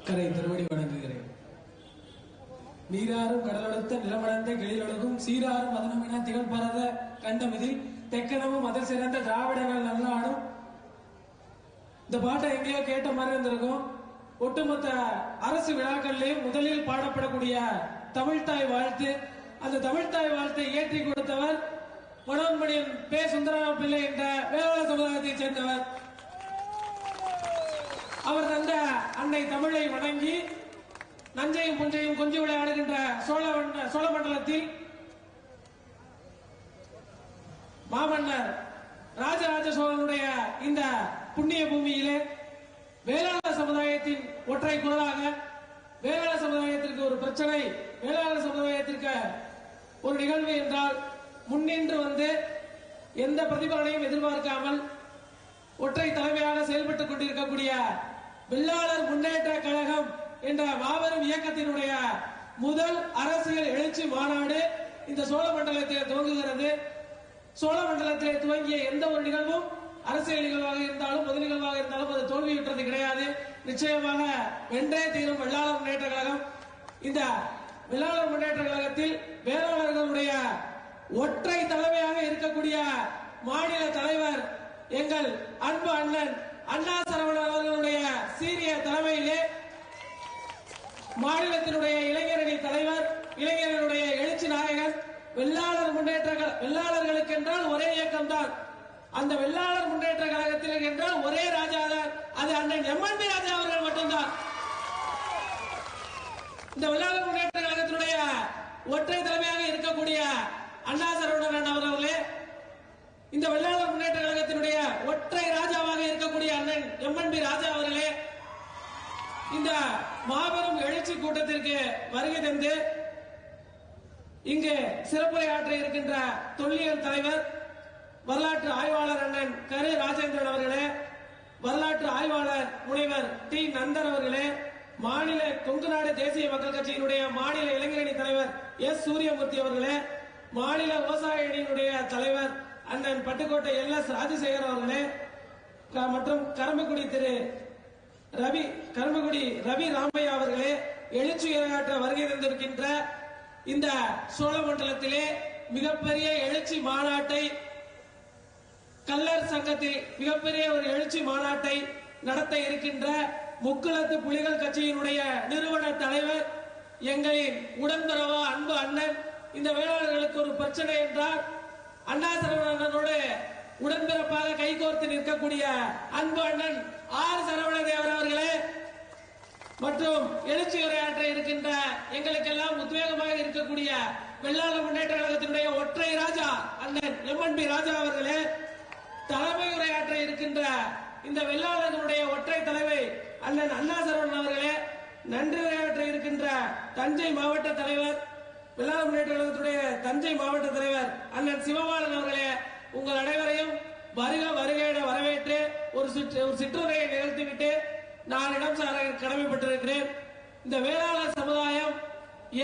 கரை திருவடி வணங்குகிறேன். நீராறும் கடலொடுத்த நிலமளந்த கிளியொழுகும் சீராறும் மதனமென திகழ்பரத கண்டமிதில் தெக்கனமும் அதில் சிறந்த திராவிடர்கள் நல்லாடும். இந்த பாட்டை எங்கேயோ கேட்ட மாதிரி இருந்திருக்கும். ஒட்டுமொத்த அரசு விழாக்கள்லையும் முதலில் பாடப்படக்கூடிய தமிழ்தாய் வாழ்த்து. அந்த தமிழ்தாய் வாழ்த்தை ஏற்றி கொடுத்தவர் மனோன்மணியன் பே சுந்தரராம பிள்ளை என்ற வேளாள சமுதாயத்தைச் சேர்ந்தவர். அவர் தந்த அன்னை தமிழை வணங்கி நஞ்சையும் புஞ்சையும் கொஞ்சி விளையாடுகின்ற சோழ மண்டலத்தில் மாமன்னர் ராஜராஜ சோழனுடைய இந்த புண்ணிய பூமியிலே வேளாள சமுதாயத்தின் ஒற்றை குரலாக வேளாள சமுதாயத்திற்கு ஒரு பிரச்சனை, வேளாள சமுதாயத்திற்கு ஒரு நிகழ்வு என்றால் முன்னின்று வந்து எந்த பிரதிபலனையும் எதிர்பார்க்காமல் ஒற்றை தலைமையாக செயல்பட்டுக் கொண்டிருக்கக்கூடிய வெள்ளாளர் முன்னேற்ற கழகம் என்ற மாபெரும் இயக்கத்தினுடைய முதல் அரசியல் எழுச்சி மாநாடு இந்த சோழ மண்டலத்தில் துவங்குகிறது. சோழ மண்டலத்திலே துவங்கிய எந்த ஒரு நிகழ்வும் அரசியல் நிகழ்வாக இருந்தாலும் பொது நிகழ்வாக இருந்தாலும் அது தோல்வியுற்றது கிடையாது. நிச்சயமாக வென்றே தீரும் வெள்ளாளர் முன்னேற்ற கழகம். இந்த வெள்ளாளர் முன்னேற்ற கழகத்தில் வேளாளர்களுடைய ஒற்றை தலைமையாக இருக்கக்கூடிய மாநில தலைவர் எங்கள் அன்பு அண்ணன் அண்ணா சரவணன் அவர்களுடைய சீரிய தலைமையிலே மாநிலத்தினுடைய இளைஞரணி தலைவர், இளைஞர்களுடைய எழுச்சி நாயகன், வெள்ளாளர் முன்னேற்ற வெள்ளாளர்களுக்கு என்றால் ஒரே இயக்கம் தான். அந்த வெள்ளாளர் முன்னேற்ற கழகத்தில் என்றால் ஒரே ராஜா தான், அது அண்ணன் எம்என்பி ராஜா அவர்கள் மட்டும்தான். இந்த வெள்ளாளர் முன்னேற்ற கழகத்தினுடைய ஒற்றை தலைமையாக இருக்கக்கூடிய அண்ணா சரவணன் அவர்களே, இந்த வெள்ளாளர் முன்னேற்ற கழகத்தினுடைய ஒற்றை ராஜாவாக இருக்கக்கூடிய அண்ணன் எம்என்பி ராஜா அவர்களே, இந்த மாபெரும் எழுச்சி கூட்டத்திற்கு வருகை தந்து இங்கு சிறப்புரையாற்ற இருக்கின்ற தொல்லியல் தலைவர் வரலாற்று ஆய்வாளர் அண்ணன் கரு ராஜேந்திரன் அவர்களே, வரலாற்று ஆய்வாளர் முனைவர் டி நந்தன் அவர்களே, மாநில கொங்குநாடு தேசிய மக்கள் கட்சியினுடைய மாநில இளைஞரணி தலைவர் எஸ் சூரியமூர்த்தி அவர்களே, மாநில விவசாய அணியினுடைய தலைவர் அண்ணன் பட்டுக்கோட்டை எல்.எஸ். ராஜசேகர் அவர்களே மற்றும் கரும்புக்குடி திரு ரவி ராமையா அவர்களே, எழுச்சியாற்ற வருகை தந்திருக்கின்ற இந்த சோழ மண்டலத்திலே மிகப்பெரிய எழுச்சி மாநாட்டை கல்லர் சங்கத்தில் மிகப்பெரிய ஒரு எழுச்சி மாநாட்டை நடத்த இருக்கின்ற முக்குளத்து புலிகள் கட்சியினுடைய நிறுவன தலைவர் எங்களின் உடன்பிறவா அன்பு அண்ணன், இந்த வேளாளர்களுக்கு ஒரு பிரச்சனை என்றால் அண்ணா சரவணனோடு உடன்பிறப்பாக கைகோர்த்து நிற்கக்கூடிய அன்பு அண்ணன் ஆர் சரவணதேவர் அவர்களே மற்றும் எழுச்சி உரையாற்ற இருக்கின்ற எங்களுக்கெல்லாம் உத்வேகமாக இருக்கக்கூடிய வெள்ளாளர் முன்னேற்ற கழகத்தினுடைய ஒற்றை ராஜா அண்ணன் எம்என்பி ராஜா அவர்களே, தலைமை உரையாற்ற இருக்கின்ற இந்த வெள்ளாளர்களுடைய ஒற்றை தலைமை அண்ணன் அண்ணா சரவணன் அவர்களே, நன்றி உரையாற்ற இருக்கின்ற தஞ்சை மாவட்ட தலைவர் வெள்ளாளர் முன்னேற்ற கழகத்துடைய தஞ்சை மாவட்ட தலைவர் அண்ணன் சிவபாலன் அவர்களே, உங்கள் அனைவரையும் வருக வருக என வரவேற்று ஒரு சிற்றுரையை நிகழ்த்திவிட்டு நான் இடம் சார கடமைப்பட்டிருக்கிறேன். இந்த வேளாளர் சமுதாயம்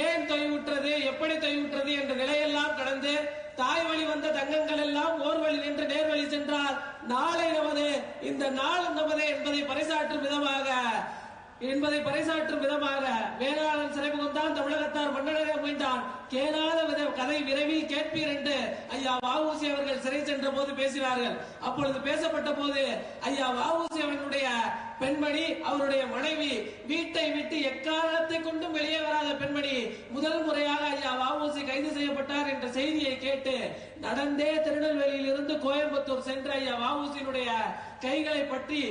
ஏன் தொய்வுற்றது, எப்படி தொய்வுற்றது என்ற நிலையெல்லாம் கடந்து தாய் வழி வந்த தங்கங்கள் எல்லாம் ஓர் வழி நின்று நேர்வழி சென்றால் நாளை நமது, இந்த நாள் நமது என்பதை பறைசாற்றும் விதமாக வேளாளர் சிறைமுகம்தான் தமிழகத்தார் மன்னனரை மீண்டான் கேளாத கதை விரைவில் கேட்பீர் என்று ஐயா வ.உ.சி. அவர்கள் சிறை சென்ற போது பேசினார்கள். அப்பொழுது பேசப்பட்ட போது ஐயா வ.உ.சி. அவர்களுடைய பெண்மணி, அவருடைய மனைவி, வீட்டை விட்டு எக்காரணத்தை கொண்டும் வெளியே வராத பெண்மணி முதல் முறையாக ஐயா வ.உ.சி. கைது செய்யப்பட்டார் என்ற செய்தியை கேட்டு நடந்தே திருநெல்வேலியில் இருந்து கோயம்புத்தூர் சென்ற ஐயா வ.உ.சி.னுடைய கைகளை பற்றி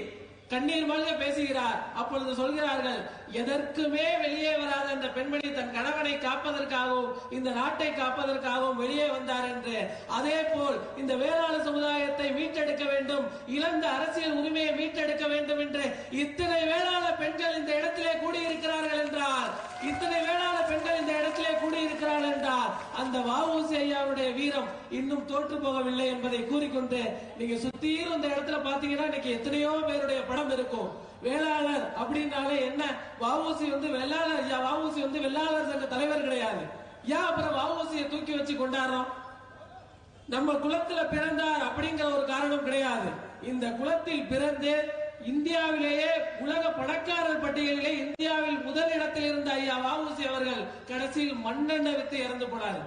கண்ணீர் மல்க பேசுகிறார். அப்பொழுது சொல்கிறார்கள், எதற்குமே வெளியே வராத அந்த பெண்மணி தன் கணவனை காப்பதற்காகவும் இந்த நாட்டை காப்பதற்காகவும் வெளியே வந்தார் என்று. அதே போல் இந்த வேளாளர் சமுதாயத்தை மீட்டெடுக்க வேண்டும், இழந்த அரசியல் உரிமையை மீட்டெடுக்க வேண்டும் என்று இத்தனை வேளாளர் பெண்கள் இந்த இடத்திலே கூடியிருக்கிறார்கள் என்றால், இத்தனை வேளாளர் பெண்கள் இந்த இடத்திலே கூடியிருக்கிறார்கள் என்றால் அந்த வ.உ.சி. ஐயாவுடைய வீரம் இன்னும் தோற்று போகவில்லை என்பதை கூறிக்கொண்டு, நீங்க சுத்தீரும் இந்த இடத்துல பாத்தீங்கன்னா இன்னைக்கு எத்தனையோ பேருடைய படம் இருக்கும். வேளாளர் அப்படின்னாலே என்ன, வ.உ.சி. வெள்ளாளர், வ.உ.சி. வெள்ளாளர் சங்க தலைவர் கிடையாது. ஏன் அப்புறம் வ.உ.சி. தூக்கி வச்சு கொண்டாடுறோம்? நம்ம குலத்துல பிறந்தார் அப்படிங்கிற ஒரு காரணம் கிடையாது. இந்த குலத்தில் பிறந்து இந்தியாவிலேயே உலக பணக்காரர் பட்டியலிலே இந்தியாவில் இடத்தில் இருந்த ஐயா வ.உ.சி. அவர்கள் கடைசியில் மண்ணெண்ண வித்து இறந்து போனார்.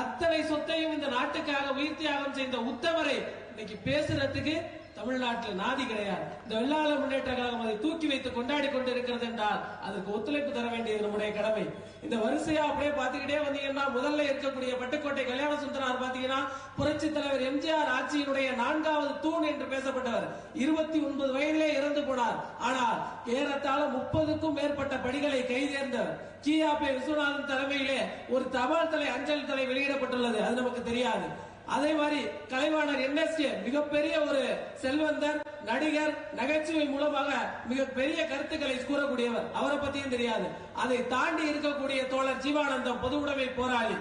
அத்தனை சொத்தையும் இந்த நாட்டுக்காக உயிர் தியாகம் செய்த உத்தமரை இன்னைக்கு பேசுறதுக்கு தமிழ்நாட்டில் நாதி கிடையாது. இந்த வெள்ளாளர் முன்னேற்ற கழகம் அதை தூக்கி வைத்து கொண்டாடி கொண்டிருக்கிறது என்றால் அதற்கு ஒத்துழைப்பு தர வேண்டியது நம்முடைய கடமை. இந்த வரிசையா அப்படியே பாத்துக்கிட்டே வந்தீங்கன்னா முதல்ல இருக்கக்கூடிய பட்டுக்கோட்டை கல்யாண சுந்தரார் பாத்தீங்கன்னா புரட்சி தலைவர் எம்ஜிஆர் ஆட்சியினுடைய 4வது தூண் என்று பேசப்பட்டவர். 29 வயதிலே இறந்து போனார். ஆனால் ஏறத்தாழ 30க்கும் மேற்பட்ட படிகளை கைதேர்ந்தவர். கியாபே விஸ்வநாதன் தலைமையிலே ஒரு தபால் தலை அஞ்சல் தலை வெளியிடப்பட்டுள்ளது, அது நமக்கு தெரியாது. அதே மாதிரி கலைவாணர் NSK மிகப்பெரிய ஒரு செல்வந்தர், நடிகர், நகைச்சுவை மூலமாக மிகப்பெரிய கருத்துக்களை கூறக்கூடியவர், அவரை பத்தியும் தெரியாது. அதை தாண்டி இருக்கக்கூடிய தோழர் ஜீவானந்தம் பொது உடைமை போராளி.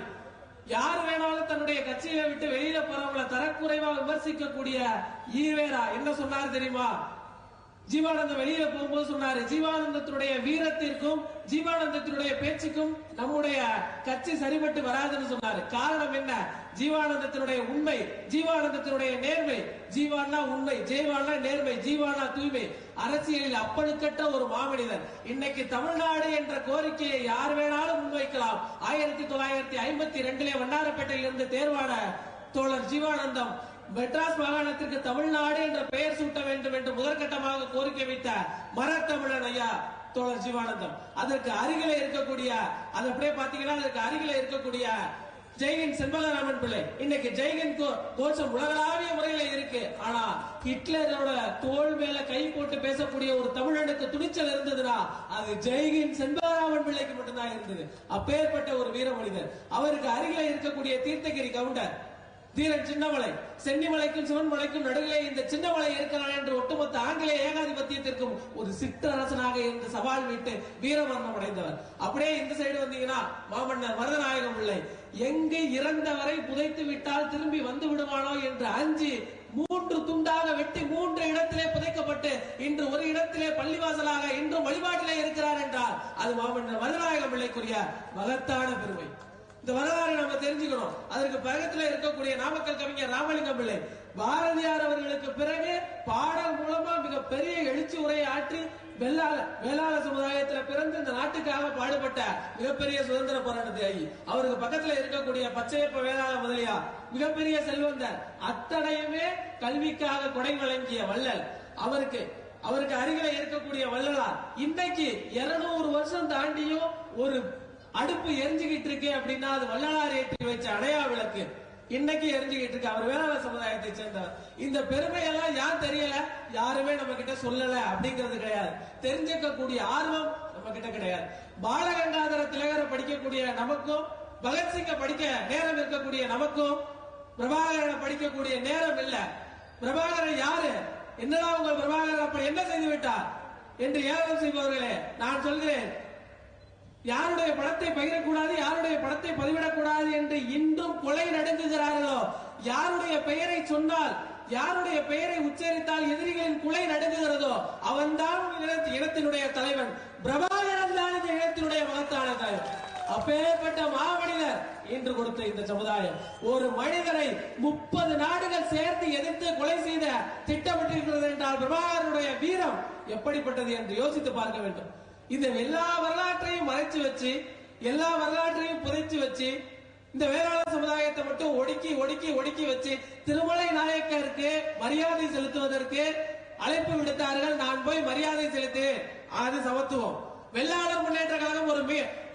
யார் வேணாலும் தன்னுடைய கட்சியை விட்டு வெளியில போறவங்களை தரக்குறைவா விமர்சிக்கக்கூடிய ஈவேரா என்ன சொன்னார் தெரியுமா? ஜீவானந்தம் வெளியில போகும்போது சொன்னாரு, ஜீவானந்தத்தினுடைய வீரத்திற்கும் ஜீவானந்தத்தினுடைய பேச்சுக்கும் நம்முடைய கட்சி சரிபட்டு வராதுன்னு சொன்னாரு. காரணம் என்ன? ஜீவானந்தத்தினுடைய உண்மை, ஜீவானந்தத்தினுடைய நேர்மை. ஜீவானா உண்மை, ஜெய்வானா நேர்மை, ஜீவானா தூய்மை. அரசியலில் அப்பழுக்கட்ட ஒரு மாமனிதர். இன்னைக்கு தமிழ்நாடு என்ற கோரிக்கையை யார் வேணாலும் முன்வைக்கலாம். 1952 வண்ணாரப்பேட்டையில் இருந்து தேர்வான தோழர் ஜீவானந்தம் மெட்ராஸ் மாகாணத்திற்கு தமிழ்நாடு என்ற பெயர் சூட்ட வேண்டும் என்று முதற்கட்டமாக கோரிக்கை வைத்த மரத்தமிழன் ஐயா தோழர் ஜீவானந்தம். அதற்கு அருகிலே இருக்கக்கூடிய, அது அப்படியே பாத்தீங்கன்னா அதற்கு அருகிலே இருக்கக்கூடிய ஜெய்ஹிந்த் செண்பகராமன் பிள்ளை. இன்னைக்கு ஜெய்ஹிந்த் கோஷம் உலகளாவிய முறையில இருக்கு. ஆனா ஹிட்லரோட தோல் மேல கை போட்டு பேசக்கூடிய ஒரு தமிழனுக்கு துணிச்சல் இருந்ததுன்னா அது ஜெய்ஹிந்த் செண்பகராமன் பிள்ளைக்கு மட்டும்தான் இருந்தது. அப்பேற்பட்ட ஒரு வீர மனிதர். அவருக்கு அருகிலே இருக்கக்கூடிய தீர்த்தகிரி கவுண்டர் தீரன் சின்னமலை. சென்னிமலைக்கும் சிவன்மலைக்கும் நடுவிலே இந்த சின்னமலை இருக்கிறான் என்று ஒட்டுமொத்த ஆங்கிலேய ஏகாதிபத்தியத்திற்கும் ஒரு சிற்றரசனாக இருந்து சவால் விட்டு வீரமரணம் அடைந்தவர். அப்படியே இந்த சைடு வந்தீங்கன்னா மாமன்னர் மருதநாயகம் பிள்ளை. எங்கு இறந்தவரை புதைத்து விட்டால் திரும்பி வந்து விடுவானோ என்று அஞ்சு 3 துண்டாக வெட்டி 3 இடத்திலே புதைக்கப்பட்டு இன்று ஒரு இடத்திலே பள்ளிவாசலாக இன்றும் வழிபாட்டிலே இருக்கிறார் என்றால் அது மாமன்னர் மருதநாயகம் பிள்ளைக்குரிய மகத்தான பெருமை. இந்த வரலாறு நம்ம தெரிஞ்சுக்கணும். அதற்கு பக்கத்தில் இருக்கக்கூடிய நாமக்கல் கவிஞர் ராமலிங்கம் பிள்ளை பாரதியார் அவர்களுக்கு பிறகு பாடல் மூலமா மிக பெரிய எழுச்சி உரையை ஆற்றி வேளாள சமுதாயத்தில் பிறந்து இந்த நாட்டுக்காக பாடுபட்ட மிகப்பெரிய சுதந்திர போராட்ட தியாகி. அவருக்கு பக்கத்தில் இருக்கக்கூடிய பச்சையப்ப வேளாள முதலியா மிகப்பெரிய செல்வந்தர். அத்தனையுமே கல்விக்காக கொடை வழங்கிய வள்ளல். அவருக்கு அருகில இருக்கக்கூடிய வள்ளலார் இன்னைக்கு 200 வருஷம் தாண்டியும் ஒரு அடுப்பு எரிஞ்சுகிட்டு இருக்கு அப்படின்னா அது வள்ளலார் ஏற்றி வச்ச அடையா விளக்கு இன்னைக்கு எரிஞ்சுகிட்டு இருக்கு. அவர் வேளாள சமுதாயத்தை சேர்ந்தவர். இந்த பெருமையெல்லாம் யார் தெரியல, யாருமே நம்ம கிட்ட சொல்லல அப்படிங்கிறது கிடையாது. தெரிஞ்சுக்கக்கூடிய ஆர்வம் நம்ம கிட்ட கிடையாது. பாலகங்காதர திலகரை படிக்கக்கூடிய நமக்கும், பகத்சிங்க படிக்க நேரம் இருக்கக்கூடிய நமக்கும், பிரபாகரனை படிக்கக்கூடிய நேரம் இல்ல. பிரபாகரன் யாரு? என்னடா உங்கள் பிரபாகரன் அப்படி என்ன செய்து விட்டார் என்று ஏளனம் செய்பவர்களே, நான் சொல்கிறேன், யாருடைய படத்தை பகிரக்கூடாது, யாருடைய படத்தை பதிவிடக்கூடாது என்று இன்றும் கொலை நடுங்குகிறார்களோ, யாருடைய பெயரை சொன்னால், யாருடைய பெயரை உச்சரித்தால் எதிரிகளின் குலை நடுங்குகிறதோ அவன்தான் இனத்தினுடைய தலைவன். பிரபாகரன் தான் இந்த இனத்தினுடைய மகத்தான தலைவன். அப்பேற்பட்ட மாமனிதர் இன்று கொடுத்த இந்த சமுதாயம் ஒரு மனிதரை 30 நாடுகள் சேர்ந்து எதிர்த்து கொலை செய்த திட்டமிட்டிருக்கிறது என்றால் பிரபாகரனுடைய வீரம் எப்படிப்பட்டது என்று யோசித்து பார்க்க வேண்டும். இந்த எல்லா வரலாற்றையும் மறைச்சு வச்சு, எல்லா வரலாற்றையும் புதைச்சு வச்சு, இந்த வேளாள சமுதாயத்தை மட்டும் ஒடுக்கி வச்சு திருமலை நாயக்கருக்கு மரியாதை செலுத்துவதற்கு அழைப்பு விடுத்தார்கள். நான் போய் மரியாதை செலுத்தேன், அது சமத்துவம். வெள்ளாளர் முன்னேற்ற கழகம் ஒரு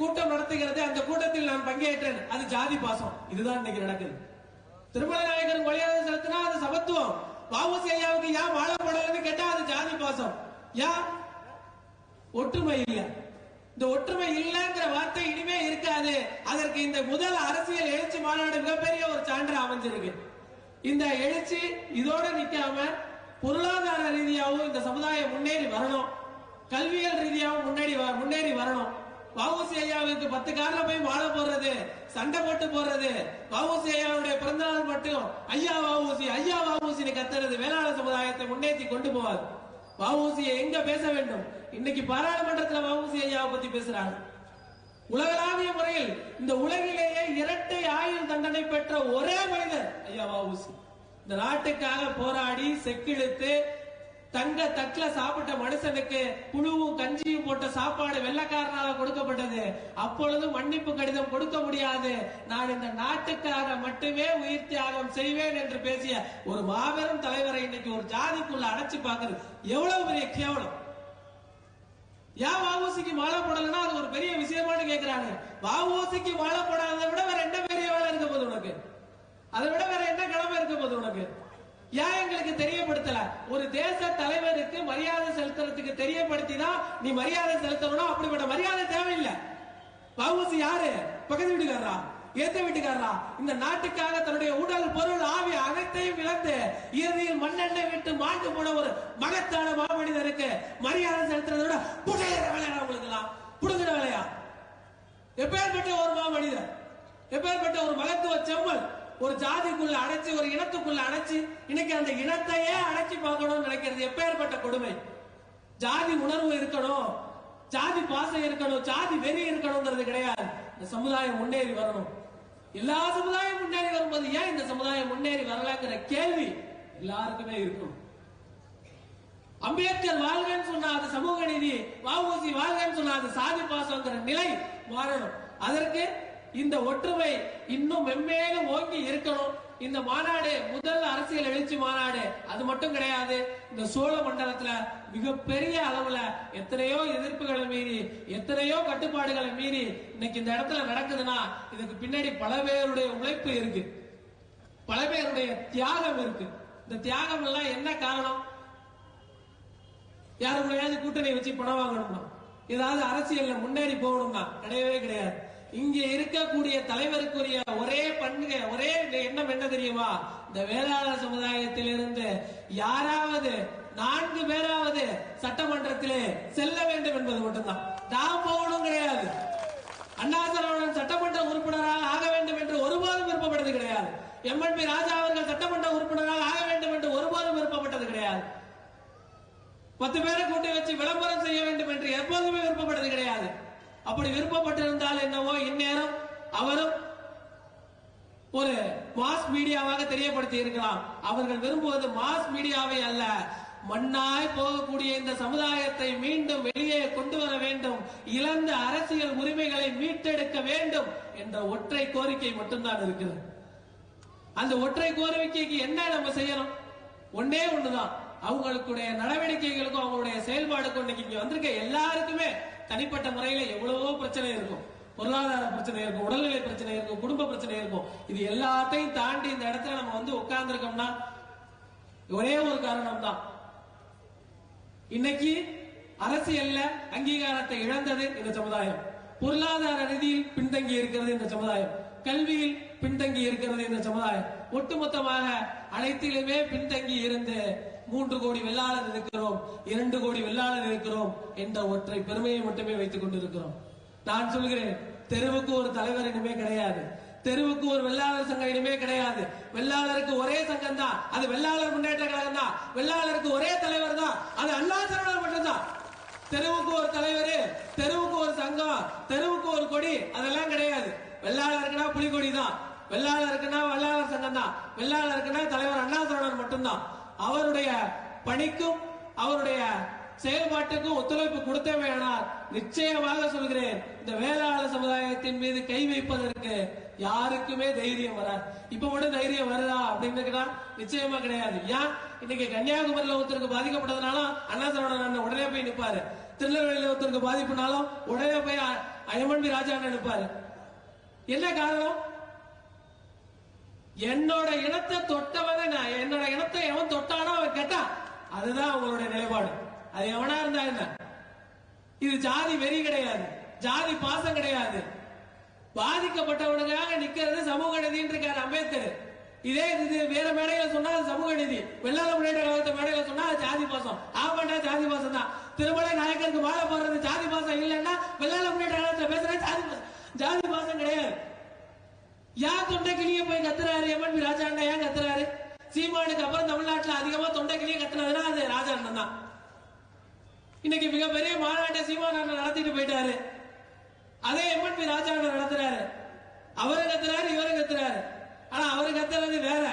கூட்டம் நடத்துகிறது, அந்த கூட்டத்தில் நான் பங்கேற்றேன், அது ஜாதி பாசம். இதுதான் இன்னைக்கு நடக்குது. திருமலை நாயக்கருக்கு மரியாதை செலுத்தினா அது சமத்துவம். வ.உ.சி. ஐயாவுக்கு ஏன் மாலை போடலன்னு கேட்டா அது ஜாதி பாசம். ஏன் ஒற்றுமை இல்ல? இந்த ஒற்றுமை இல்லங்கிற வார்த்தை இனிமே இருக்காது. அதற்கு இந்த முதல் அரசியல் எழுச்சி மாநாடு மிகப்பெரிய ஒரு சான்று அமைஞ்சிருக்கு. இந்த எழுச்சி இதோட நிக்காம பொருளாதார ரீதியாகவும் இந்த சமுதாயம் முன்னேறி வரணும், கல்வியல் ரீதியாகவும் முன்னேறி வரணும். வ.உ.சி. ஐயாவுக்கு 10 கார்ல போய் மாலை போடுறது, சண்டை போட்டு போடுறது, வ.உ.சி. ஐயாவுடைய பிறந்த நாள் மட்டும் ஐயா வ.உ.சி. கத்துறது வேளாள சமுதாயத்தை முன்னேற்றி கொண்டு போவாது. வ.உ.சி. எங்க பேச வேண்டும்? இன்னைக்கு பாராளுமன்றத்தில் வ.உ.சி. ஐயாவை பத்தி பேசுறாங்க. உலகளாவிய முறையில் இந்த உலகிலேயே 2 ஆயுள் தண்டனை பெற்ற ஒரே மனிதர் ஐயா வ.உ.சி. இந்த நாட்டுக்காக போராடி செக்கிழுத்து தங்க தட்டுல சாப்பிட்ட மனுஷனுக்கு புழுவும் கஞ்சியும் போட்ட சாப்பாடு வெள்ளக்காரனால கொடுக்கப்பட்டது. அப்பொழுது மன்னிப்பு கடிதம் கொடுக்க முடியாது. நான் இந்த நாட்டுக்காக மட்டுமே உயிர் தியாகம் செய்வேன் என்று பேசிய ஒரு மாபெரும் தலைவரை இன்னைக்கு ஒரு ஜாதிக்குள்ள அடைச்சு பார்க்கிறது எவ்வளவு பெரிய கேவலம். ஏன் வஉசிக்கு மாலை போடலன்னா அது ஒரு பெரிய விஷயமானு கேட்கிறாங்க. வஉசிக்கு மாலை போடாததை விட வேற என்ன பெரிய வேலை இருக்க போகுது உனக்கு? அதை விட வேற என்ன கடமை இருக்க போகுது உனக்கு? ஏன் எங்களுக்கு தெரியப்படுத்தல? ஒரு தேச தலைவருக்கு மரியாதை செலுத்துறதுக்கு தெரியப்படுத்தி தான் நீ மரியாதை செலுத்தணும். அப்படிப்பட்ட மரியாதை தேவையில்லை. வஉசி யாரு? பக்கத்து வீட்டுக்காரரா? ஏத்த வீட்டுக்காரரா? இந்த நாட்டுக்காக தன்னுடைய உடல் பொருள் ஆவி அனைத்தையும் இழந்து இறுதியில் மண்ணெண்ணெய் விட்டு மாண்டு போன ஒரு மகத்தான மாமனிதருக்கு மரியாதை செலுத்துறதை விட புடையிற வேலையா உங்களுக்கு? புடுங்குற வேலையா? எப்பேற்பட்ட ஒரு மாமனிதர், எப்பேற்பட்ட ஒரு மகத்துவ செம்மல் ஒரு ஜாதிக்குள்ள அடைச்சு, ஒரு இனத்துக்குள்ள அடைச்சு, இன்னைக்கு அந்த இனத்தையே அடைச்சி பார்க்கணும்னு நினைக்கிறது எப்பேற்பட்ட கொடுமை. ஜாதி உணர்வு இருக்கணும், ஜாதி பாசம் இருக்கணும், ஜாதி வெறி இருக்கணும்ங்கிறது கிடையாது. இந்த சமுதாயம் முன்னேறி வரணும். எல்லா சமுதாயம் முன்னேறி வரும்போது ஏன் இந்த சமுதாயம் முன்னேறி வரலாங்கிற கேள்வி எல்லாருக்குமே இருக்கும். அம்பேத்கர் வாழ்கன்னு சொன்னா அது சமூக நீதி, வஉசி வாழ்கன்னு சொன்னா அது சாதி பாசங்கிற நிலை மாறணும். அதற்கு இந்த ஒற்றுமை இன்னும் மென்மேலும் ஓங்கி இருக்கணும். இந்த மாநாடு முதல் அரசியல் எழுச்சி மாநாடு அது மட்டும் கிடையாது. இந்த சோழ மண்டலத்துல மிகப்பெரிய அளவுல எத்தனையோ எதிர்ப்புகளை மீறி, எத்தனையோ கட்டுப்பாடுகளை மீறி இன்னைக்கு இந்த இடத்துல நடக்குதுன்னா இதுக்கு பின்னாடி பல பேருடைய உழைப்பு இருக்கு, பல பேருடைய தியாகம் இருக்கு. இந்த தியாகம் எல்லாம் என்ன காரணம்? யாருக்குள்ளையாவது கூட்டணி வச்சு பணம் வாங்கணும்னா, ஏதாவது அரசியல்ல முன்னேறி போகணும்னா கிடையவே கிடையாது. இங்க இருக்கக்கூடிய தலைவருக்குரிய ஒரே பண்பு, ஒரே எண்ணம் என்ன தெரியுமா? இந்த வேளாளர் சமுதாயத்திலிருந்து யாராவது 4 பேராவது சட்டமன்றத்திலே செல்ல வேண்டும் என்பது மட்டும்தான். நான் போகணும் கிடையாது. அண்ணா சரவணன் சட்டமன்ற உறுப்பினராக ஆக வேண்டும் என்று ஒருபோதும் விருப்பப்பட்டது கிடையாது. எம்என்பி ராஜா அவர்கள் சட்டமன்ற உறுப்பினராக ஆக வேண்டும் என்று ஒருபோதும் விருப்பப்பட்டது கிடையாது. 10 பேரை கூட்டி வச்சு விளம்பரம் செய்ய வேண்டும் என்று எப்போதுமே விருப்பப்பட்டது கிடையாது. அப்படி விருப்பப்பட்டிருந்தால் என்னவோ இந்நேரம் அவரும் ஒரு மாஸ் மீடியாவாக தெரியப்படுத்தி இருக்கலாம். அவர்கள் விரும்புவது மாஸ் மீடியாவை அல்ல, மண்ணாய் போகக்கூடிய இந்த சமுதாயத்தை மீண்டும் வெளியே கொண்டு வர வேண்டும், இழந்த அரசியல் உரிமைகளை மீட்டெடுக்க வேண்டும் என்ற ஒற்றை கோரிக்கை மட்டும்தான் இருக்கிறது. அந்த ஒற்றை கோரிக்கைக்கு என்ன நம்ம செய்யணும்? ஒன்னே ஒண்ணுதான். அவங்களுடைய நடவடிக்கைகளுக்கும் அவங்களுடைய செயல்பாடுக்கும் இன்னைக்கு இங்க வந்திருக்க எல்லாருக்குமே தனிப்பட்ட முறையில எவ்வளவோ பிரச்சனை இருக்கும். பொருளாதார பிரச்சனை இருக்கும், உடல்நிலை பிரச்சனை இருக்கும், குடும்ப பிரச்சனை இருக்கும். இது எல்லாத்தையும் தாண்டி இந்த இடத்துல நம்ம வந்து உட்கார்ந்து இருக்கோம்னா ஒரே ஒரு காரணம் தான். இன்னைக்கு அரசியல்ல அங்கீகாரத்தை இழந்தது இந்த சமுதாயம், பொருளாதார ரீதியில் பின்தங்கி இருக்கிறது இந்த சமுதாயம், கல்வியில் பின்தங்கி இருக்கிறது இந்த சமுதாயம், ஒட்டுமொத்தமாக அனைத்திலுமே பின்தங்கி இருந்து 3 கோடி வெள்ளாளர் இருக்கிறோம், 2 கோடி வெள்ளாளர் இருக்கிறோம் என்ற ஒற்றை பெருமையை மட்டுமே வைத்துக் கொண்டிருக்கிறோம். நான் சொல்கிறேன், தெருவுக்கு ஒரு தலைவர் இனிமே கிடையாது, தெருவுக்கு ஒரு வெள்ளாளர் சங்கம் இனிமே கிடையாது. வெள்ளாளருக்கு ஒரே சங்கம் தான், அது வெள்ளாளர் முன்னேற்ற கழகம் தான். வெள்ளாளருக்கு ஒரே தலைவர் தான், அது அண்ணா சரவணன் மட்டும்தான். தெருவுக்கு ஒரு தலைவர், தெருவுக்கு ஒரு சங்கம், தெருவுக்கு ஒரு கொடி, அதெல்லாம் கிடையாது. வெள்ளாளருக்குன்னா புலிகொடி தான், வெள்ளாளருக்குன்னா வெள்ளாளர் சங்கம் தான், வெள்ளாளருக்குன்னா தலைவர் அண்ணா சரவணன் மட்டும்தான். அவருடைய பணிக்கும் அவருடைய செயல்பாட்டுக்கும் ஒத்துழைப்பு கொடுத்தவையானால் நிச்சயமாக சொல்கிறேன், இந்த வேளாளர் சமுதாயத்தின் மீது கை வைப்பதற்கு யாருக்குமே தைரியம் வராது. இப்ப மட்டும் தைரியம் வருதா அப்படின்னு நிச்சயமா கிடையாது. ஏன்? இன்னைக்கு கன்னியாகுமரியில ஒருத்தருக்கு பாதிக்கப்பட்டதுனால அண்ணா சரவணன் உடனே போய் நிற்பாரு, திருநெல்வேலியில ஒருத்தருக்கு பாதிப்புனாலும் உடனே போய் எம்என்பி ராஜா நிற்பாரு. என்ன காரணம்? என்னோட இனத்தை தொட்டவன், என்னோட இனத்தை எவன் தொட்டானோ அவன் கேட்டான். அதுதான் அவங்களுடைய நிலைப்பாடு. அது எவனா இருந்தா என்ன? இது ஜாதி வெறி கிடையாது, ஜாதி பாசம் கிடையாது. பாதிக்கப்பட்டவனுக்காக நிக்கிறது சமூக நீதின்னு இருக்காரு அம்பேத்கர். இதே இது வேற மேடையில சொன்னா அது சமூக நீதி, வெள்ளாள முன்னேற்ற கழகத்தை மேடையில சொன்னா அது ஜாதி பாசம். ஆமாண்டா ஜாதி பாசம் தான். திருமலை நாயக்கருக்கு மாலை போடுறது ஜாதி பாசம் இல்லைன்னா வெள்ளாள முன்னேற்ற கழகத்தை பேசுறது ஜாதி பாசம் கிடையாது. யார் தொண்டை கிளிய போய் கத்துறாரு? எம்என்பி ராஜா அண்ணா ஏன் கத்துறாரு? சீமானுக்கு அப்புறம் தமிழ்நாட்டில் அதிகமா தொண்டை கிளிய கத்துனதுன்னா அது ராஜா அண்ணன் தான். இன்னைக்கு மிகப்பெரிய மாநாட்டை சீமான் அண்ணன் நடத்திட்டு போயிட்டாரு. அதே எம்என்பி ராஜா அண்ணன் நடத்துறாரு. அவரு கத்துறாரு, இவரு கத்துறாரு. ஆனா அவரு கத்துறது வேற,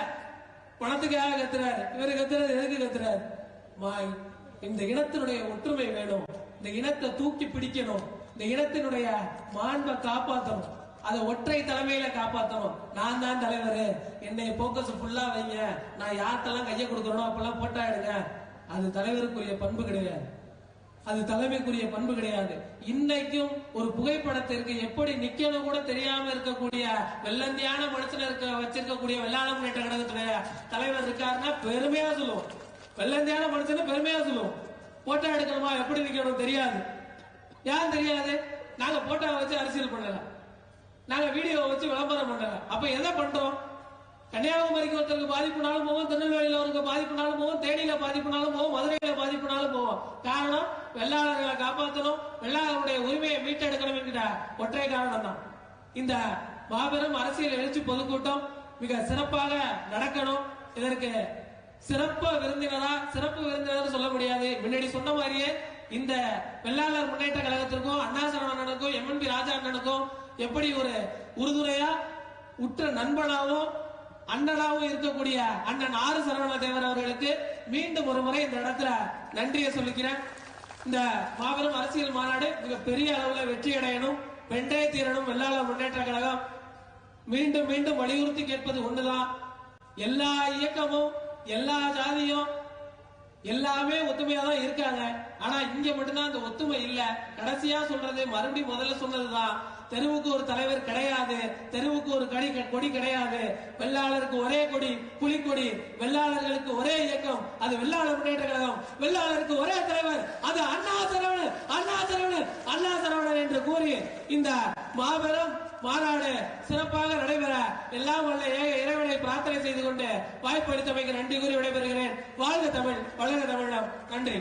பணத்துக்காக கத்துறாரு. இவரு கத்துறது எதுக்கு கத்துறாரு? இந்த இனத்தினுடைய ஒற்றுமை வேணும், இந்த இனத்தை தூக்கி பிடிக்கணும், இந்த இனத்தினுடைய மாண்பை காப்பாற்றணும், அதை ஒற்றை தலைமையில காப்பாற்றணும். நான் தான் தலைவர், என்னை போக்கஸ் ஃபுல்லா வைங்க, நான் யார்கிட்டலாம் கையை கொடுக்கறனோ அப்பெல்லாம் போட்டா எடுங்க, அது தலைவருக்குரிய பண்பு கிடையாது, அது தலைமைக்குரிய பண்பு கிடையாது. இன்னைக்கும் ஒரு புகைப்படத்திற்கு எப்படி நிக்கணும் கூட தெரியாம இருக்கக்கூடிய வெள்ளந்தியான மனுஷன வச்சிருக்கக்கூடிய வெள்ளாள முன்னேற்ற கழகத்துடைய தலைவர் இருக்காருன்னா பெருமையா சொல்லுவோம். வெள்ளந்தியான மனுஷன பெருமையா சொல்லுவோம். போட்டோ எடுக்கணுமா, எப்படி நிக்கணும் தெரியாது. ஏன் தெரியாது? நாங்க போட்டோ வச்சு அரசியல் பண்ணல, நாங்க வீடியோ வச்சு விளம்பரம் பண்ணல. அப்ப எதை பண்றோம்? கன்னியாகுமரிக்கு ஒருத்தருக்கு பாதிப்புனாலும் போவோம், திருநெல்வேலியில ஒருக்கு பாதிப்புனாலும் போவோம், தேனியில பாதிப்புனாலும் போவோம், மதுரையில பாதிப்புனாலும் போவோம். காரணம் வெள்ளாளர்களை காப்பாற்றணும், வெள்ளாளருடைய உரிமையை மீட்டெடுக்கணும் என்கிற ஒற்றை காரணம் தான். இந்த மாபெரும் அரசியல் எழுச்சி பொதுக்கூட்டம் மிக சிறப்பாக நடக்கணும். இதற்கு சிறப்பு விருந்தினர் சொல்ல முடியாது. முன்னாடி சொன்ன மாதிரியே இந்த வெள்ளாளர் முன்னேற்ற கழகத்திற்கும் அண்ணா சரவணனுக்கும் MNP ராஜா அண்ணனுக்கும் எப்படி ஒரு உறுதுணையா உற்ற நண்பனாவும் அண்ணனாவும் இருக்கக்கூடிய அண்ணன் ஆறு சரவண தேவர் அவர்களுக்கு மீண்டும் ஒரு முறை இந்த இடத்துல நன்றியை சொல்லிக்கிறேன். இந்த மாபெரும் அரசியல் மாநாடு மிக பெரிய அளவில் வெற்றி அடையணும், வென்றே தீரணும். வெள்ளாளர் முன்னேற்ற கழகம் மீண்டும் மீண்டும் வலியுறுத்தி கேட்பது ஒண்ணுதான், எல்லா இயக்கமும் எல்லா ஜாதியும் எல்லாமே ஒத்துமையா தான் இருக்காங்க. ஆனா இங்க மட்டும்தான் அந்த ஒத்துமை இல்ல. கடைசியா சொல்றது மறுபடியும் முதல்ல சொன்னதுதான், தெருவுக்கு ஒரு தலைவர் கிடையாது, தெருவுக்கு ஒரு கொடி கிடையாது. வெள்ளாளருக்கு ஒரே கொடி புலிக்கொடி, வெள்ளாளர்களுக்கு ஒரே இயக்கம் அது வெள்ளாளர் முன்னேற்ற கழகம், வெள்ளாளருக்கு ஒரே தலைவர் அது அண்ணா சரவணன், அண்ணா சரவணன், அண்ணா சரவணன் என்று கூறி இந்த மாபெரும் மாநாடு சிறப்பாக நடைபெற எல்லாம் வல்ல ஏக இறைவனை பிரார்த்தனை செய்து கொண்டு வாய்ப்பு அளித்தமைக்கு நன்றி கூறி விடைபெறுகிறேன். வாழ்க தமிழ், வளர்க தமிழம். நன்றி.